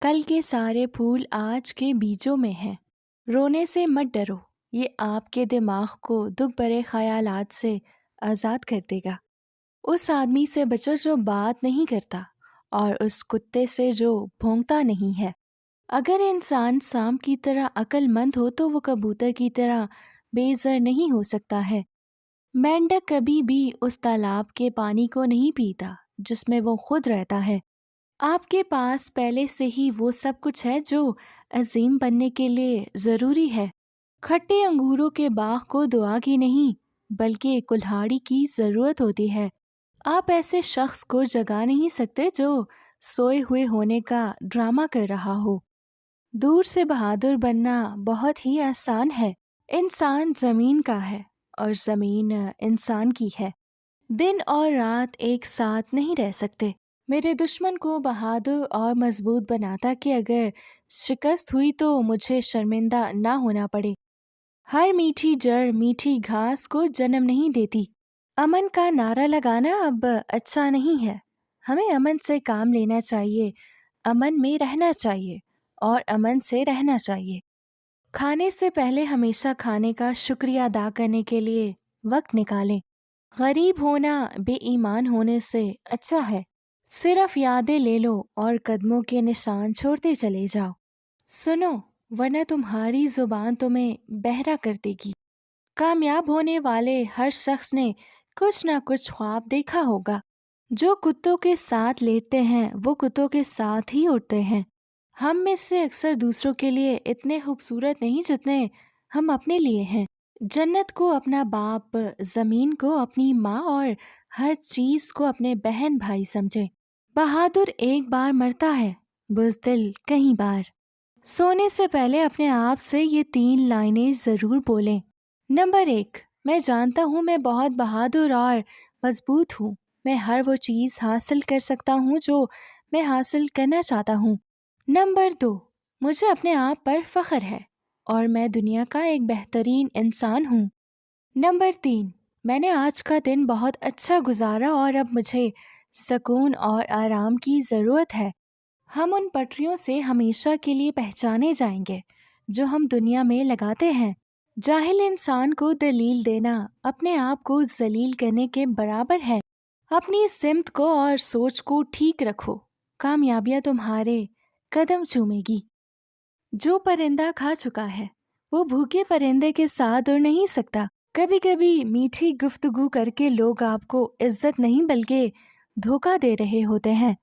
کل کے سارے پھول آج کے بیجوں میں ہیں۔ رونے سے مت ڈرو، یہ آپ کے دماغ کو دکھ بھرے خیالات سے آزاد کر دے گا۔ اس آدمی سے بچو جو بات نہیں کرتا، اور اس کتے سے جو بھونکتا نہیں ہے۔ اگر انسان سانپ کی طرح عقل مند ہو تو وہ کبوتر کی طرح بے زر نہیں ہو سکتا ہے۔ مینڈک کبھی بھی اس تالاب کے پانی کو نہیں پیتا جس میں وہ خود رہتا ہے۔ آپ کے پاس پہلے سے ہی وہ سب کچھ ہے جو عظیم بننے کے لیے ضروری ہے۔ کھٹے انگوروں کے باغ کو دعا کی نہیں بلکہ کلہاڑی کی ضرورت ہوتی ہے۔ آپ ایسے شخص کو جگا نہیں سکتے جو سوئے ہوئے ہونے کا ڈرامہ کر رہا ہو۔ دور سے بہادر بننا بہت ہی آسان ہے۔ انسان زمین کا ہے اور زمین انسان کی ہے۔ دن اور رات ایک ساتھ نہیں رہ سکتے۔ میرے دشمن کو بہادر اور مضبوط بناتا کہ اگر شکست ہوئی تو مجھے شرمندہ نہ ہونا پڑے۔ ہر میٹھی جڑ میٹھی گھاس کو جنم نہیں دیتی۔ امن کا نعرہ لگانا اب اچھا نہیں ہے۔ ہمیں امن سے کام لینا چاہیے، امن میں رہنا چاہیے اور امن سے رہنا چاہیے۔ کھانے سے پہلے ہمیشہ کھانے کا شکریہ ادا کرنے کے لیے وقت نکالیں۔ غریب ہونا بے ایمان ہونے سے اچھا ہے۔ صرف یادیں لے لو اور قدموں کے نشان چھوڑتے چلے جاؤ۔ سنو ورنہ تمہاری زبان تمہیں بہرا کر دے گی۔ کامیاب ہونے والے ہر شخص نے کچھ نہ کچھ خواب دیکھا ہوگا۔ جو کتوں کے ساتھ لیٹتے ہیں وہ کتوں کے ساتھ ہی اٹھتے ہیں۔ ہم میں سے اکثر دوسروں کے لیے اتنے خوبصورت نہیں جتنے ہم اپنے لیے ہیں۔ جنت کو اپنا باپ، زمین کو اپنی ماں اور ہر چیز کو اپنے بہن بھائی سمجھے۔ بہادر ایک بار مرتا ہے، بزدل کئی بار۔ سونے سے پہلے اپنے آپ سے یہ 3 لائنیں ضرور بولیں۔ نمبر 1، میں جانتا ہوں میں بہت بہادر اور مضبوط ہوں۔ میں ہر وہ چیز حاصل کر سکتا ہوں جو میں حاصل کرنا چاہتا ہوں۔ نمبر 2، مجھے اپنے آپ پر فخر ہے اور میں دنیا کا ایک بہترین انسان ہوں۔ نمبر 3، میں نے آج کا دن بہت اچھا گزارا اور اب مجھے سکون اور آرام کی ضرورت ہے۔ ہم ان پٹریوں سے ہمیشہ کے لیے پہچانے جائیں گے جو ہم دنیا میں لگاتے ہیں۔ جاہل انسان کو دلیل دینا اپنے آپ کو ذلیل کرنے کے برابر ہے۔ اپنی سمت کو اور سوچ کو ٹھیک رکھو، کامیابیاں تمہارے قدم چومے گی۔ جو پرندہ کھا چکا ہے وہ بھوکے پرندے کے ساتھ اڑ نہیں سکتا۔ کبھی کبھی میٹھی گفتگو کر کے لوگ آپ کو عزت نہیں بلکہ دھوکہ دے رہے ہوتے ہیں۔